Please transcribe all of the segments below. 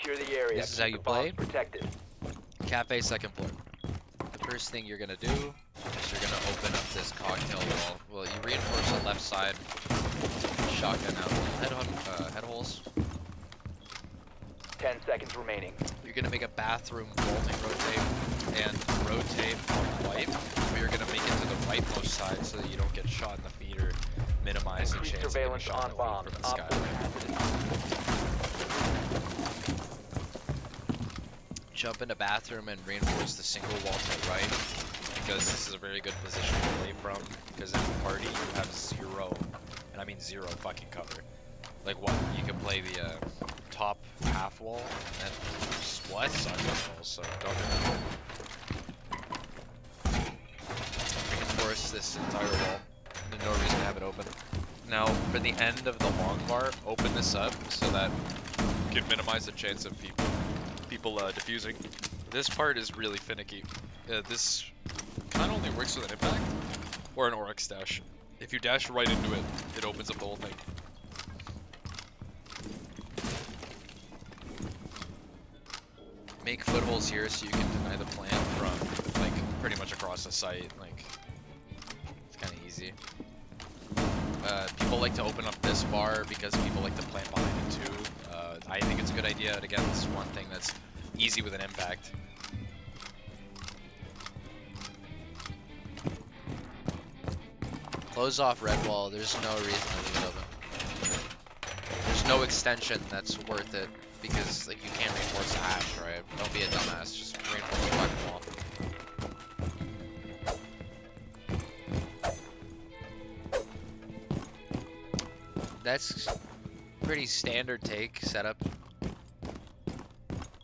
Secure the area. This is how you Keep the bombs play. Protected. Cafe second floor. The first thing you're gonna do is you're gonna open up this cocktail wall. Well, you reinforce the left side. Shotgun out head holes. 10 seconds remaining. You're gonna make a bathroom vaulting rotate and rotate on white. But you're gonna make it to the rightmost side so that you don't get shot in the feet or minimize the Increased chance of getting surveillance shot in on the feet bombs. from the Op sky. 4 has Jump into bathroom and reinforce the single wall to the right because this is a very good position to play from because in party you have zero, and I mean zero fucking cover. Like what? You can play the top half wall and what? Sucks on walls, so don't do that. Reinforce this entire wall. There's no reason to have it open. Now for the end of the long bar, open this up so that you can minimize the chance of people diffusing. This part is really finicky. This kind of only works with an impact or an Oryx dash. If you dash right into it, it opens up the whole thing. Make footholds here so you can deny the plant from like pretty much across the site. Like it's kind of easy. People like to open up this bar because people like to plant behind it too. I think it's a good idea, and again, this is one thing that's easy with an impact. Close off red wall, there's no reason to leave it open. There's no extension that's worth it, because like you can't reinforce ash, right? Don't be a dumbass, just reinforce the fucking wall. That's pretty standard take setup.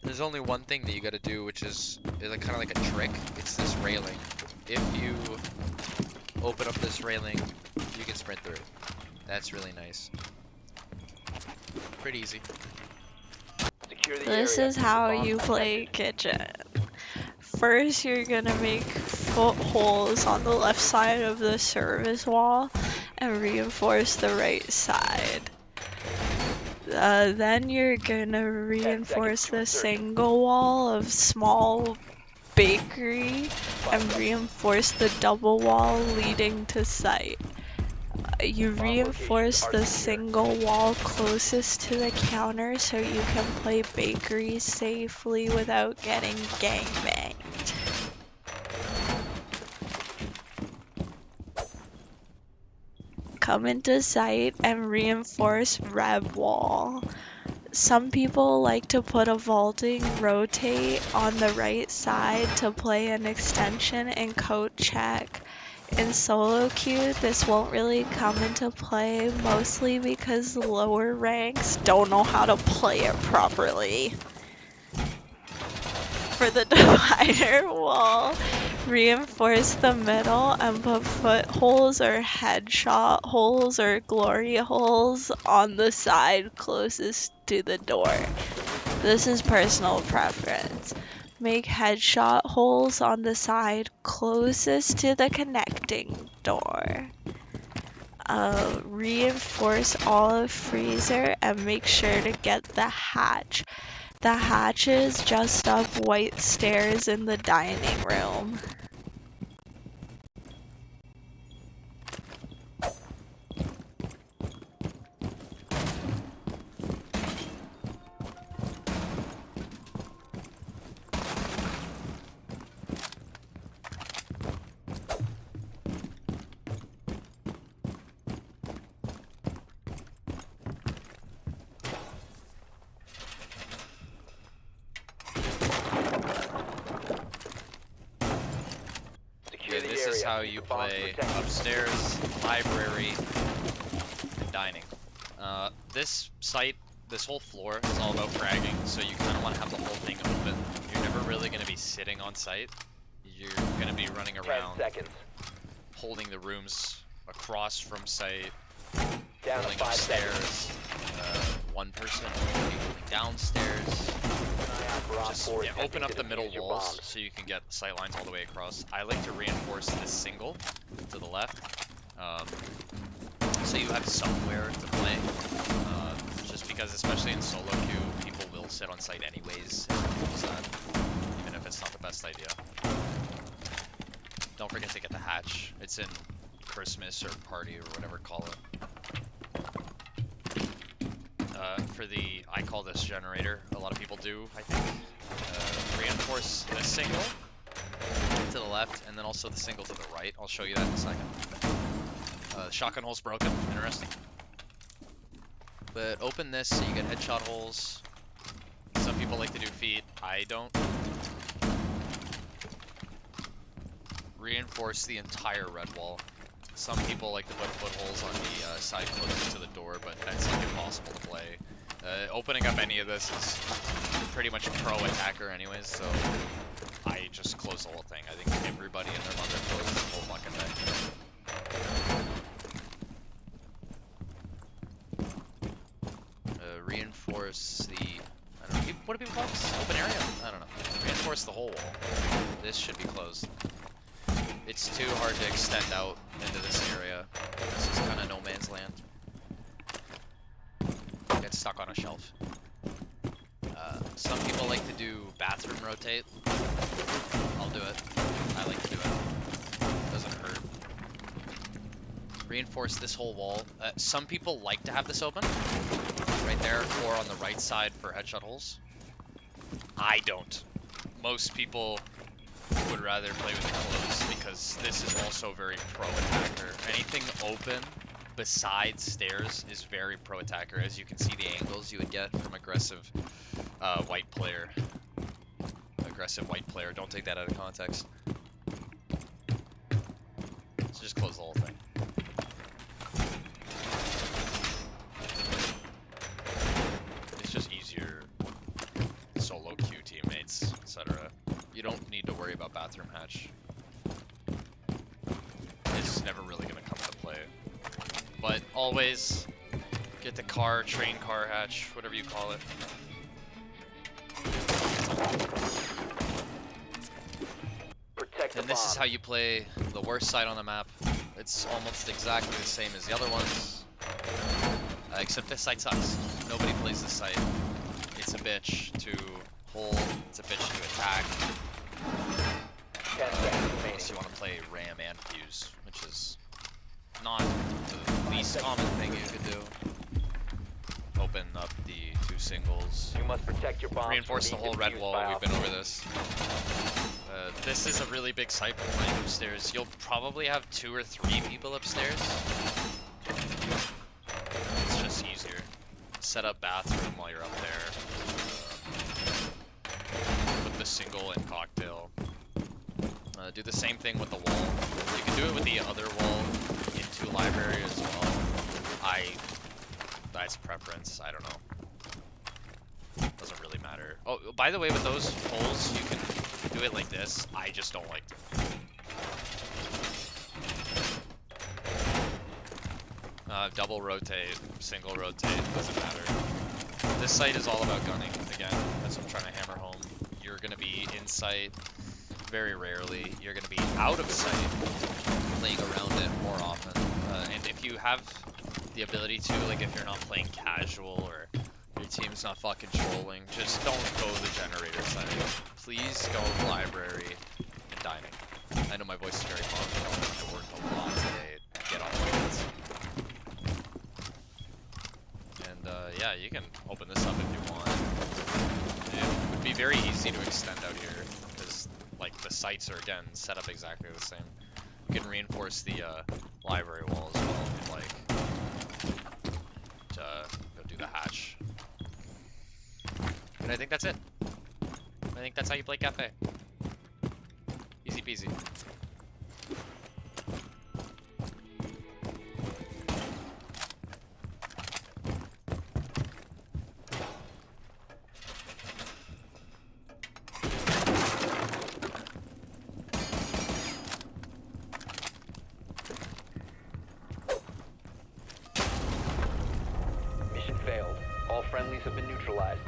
There's only one thing that you gotta do, which is like kind of like a trick. It's this railing. If you open up this railing, you can sprint through it. That's really nice. Pretty easy. Secure the This area. is Keep the how bombs you play protected. kitchen. First, you're gonna make footholes on the left side of the service wall and reinforce the right side. Then you're gonna reinforce to the insertion. single wall of small bakery and reinforce the double wall leading to site. You Bomb reinforce locations are the secure. single wall closest to the counter so you can play bakery safely without getting gangbanged. Come into site and reinforce red wall. Some people like to put a vaulting rotate on the right side to play an extension and coat check. In solo queue, this won't really come into play, mostly because lower ranks don't know how to play it properly. For the divider wall, reinforce the middle and put footholes or headshot holes or glory holes on the side closest to the door. This is personal preference. Make headshot holes on the side closest to the connecting door. Reinforce olive freezer and make sure to get the hatch. The hatch is just up white stairs in the dining room. Secure the This area. is how Keep you the bombs play protected. upstairs, library, and dining. This site, this whole floor is all about fragging, so you kind of want to have the whole thing open. You're never really going to be sitting on site. You're going to be running 10 around, seconds. holding the rooms across from site, Down to holding 5 seconds. upstairs, one person holding downstairs. Eye out for Op Just 4 yeah, attempting open up to the middle defuse your walls bombs. so you can get sight lines all the way across. I like to reinforce this single to the left, so you have somewhere to play. Just because, especially in solo queue, people will sit on site anyways. And use that, even if it's not the best idea. Don't forget to get the hatch. It's in Christmas or party or whatever call it. For the, I call this generator, a lot of people do, I think. Reinforce the single to the left, and then also the single to the right. I'll show you that in a second. The shotgun hole's broken, interesting. But open this so you get headshot holes. Some people like to do feet, I don't. Reinforce the entire red wall. Some people like to put footholes on the side closest to the door, but that's like impossible to play. Opening up any of this is pretty much pro attacker anyways, so I just close the whole thing. I think everybody and their mother closes the whole fucking thing. Reinforce the, I don't know, what do people call this? Open area? I don't know. Reinforce the whole wall. This should be closed. It's too hard to extend out into this area. This is kind of no man's land. Get stuck on a shelf. Some people like to do bathroom rotate. I'll do it. I like to do it. Doesn't hurt. Reinforce this whole wall. Some people like to have this open. Right there, or on the right side for headshot holes. I don't. Most people would rather play with it closed because this is also very pro attacker. Anything open besides stairs is very pro attacker. As you can see the angles you would get from aggressive white player. Aggressive white player. Don't take that out of context. So just close the whole thing. It's just easier. Solo queue teammates, etc. You don't need to worry about bathroom hatch. It's never really going to come into play. But always get the car, train car hatch, whatever you call it. Protect the And this is bomb. how you play the worst side on the map. It's almost exactly the same as the other ones. Except this side sucks. Nobody plays this side. It's a bitch to hold, it's a bitch to attack. 10 seconds remaining. Unless you want to play ram and fuse, which is not the least common thing you could do. Open up the two singles. You must protect your bombs. Reinforce the from whole being red defused wall. by We've been operators. over this. This is a really big site for playing upstairs. You'll probably have 2 or 3 people upstairs. It's just easier. Set up bathroom while you're up there. Put the single in cocktail. Do the same thing with the wall. You can do it with the other wall into library as well. That's preference. I don't know. Doesn't really matter. Oh, by the way, with those holes, you can do it like this. I just don't like to. Double rotate, single rotate, doesn't matter. This site is all about gunning. Again, that's what I'm trying to hammer home. You're going to be in sight very rarely. You're going to be out of sight, playing around it more often. And if you have the ability to, like if you're not playing casual or your team's not fucking trolling, just don't go to the generator side. Please go library and dining. I know my voice is very monotone. I worked a lot today to get on my hands. And yeah, you can open this up if you want. It would be very easy to extend out here because like the sites are again set up exactly the same. You can reinforce the library wall as well if you'd like. To go do the hatch. And I think that's it. I think that's how you play Kafe. Easy peasy. Mission failed. All friendlies have been neutralized.